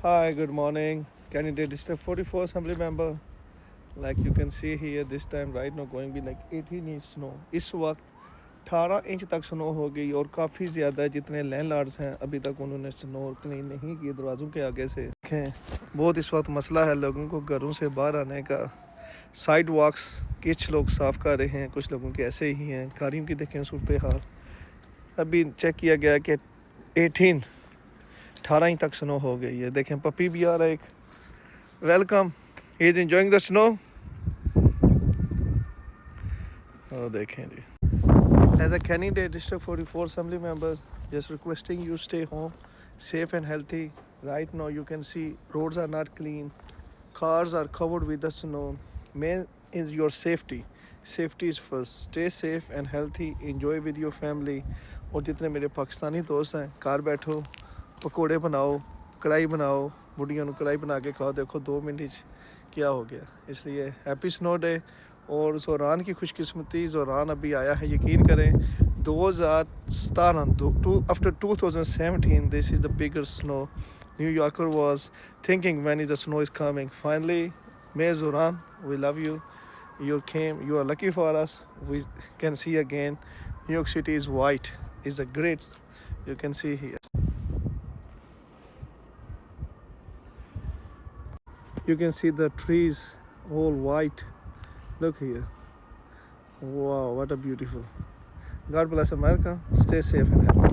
Hi, good morning. Candidate District 44 Assembly Member. Like you can see here, this time right now going be like 18 inch snow. इस वक्त 18 inch तक snow हो गई और काफ़ी ज़्यादा जितने लैंडलॉर्ड्स हैं अभी तक उन्होंने स्नो क्लीन नहीं की दरवाज़ों के आगे से। देखें बहुत इस वक्त मसला है लोगों को घरों से बाहर आने का। साइड वॉक्स कुछ लोग साफ़ कर रहे हैं, कुछ लोगों के ऐसे ही हैं। गाड़ियों की देखें सूरत हाल। अभी चेक किया गया कि 18 इंच तक स्नो हो गई है। देखें पपी भी आ रहा है एक। Welcome, he is enjoying the snow. और देखें जी, as a candidate district 44 assembly members, just requesting you stay home safe and healthy. Right now you can see roads are not clean, cars are covered with the snow. Main is your safety. Safety is first. Stay safe and healthy, enjoy with your family. और जितने मेरे पाकिस्तानी दोस्त हैं, car बैठो, पकौड़े बनाओ, कढ़ाई बनाओ, बुढ़ियों को कढ़ाई बना के खाओ। देखो 2 मिनट क्या हो गया। इसलिए हैप्पी स्नो डे। और ज़ोरान की खुशकिस्मती, ज़ोरान अभी आया है। यकीन करें 2017 after 2017 this is the bigger snow New Yorker was thinking when is the snow is coming. Finally, May Zoran, we love you. You came. You are lucky for us. We can see again. New York City is white. Is a great. You can see here. You can see the trees all white. Look here. Wow, what a beautiful. God bless America. Stay safe and healthy.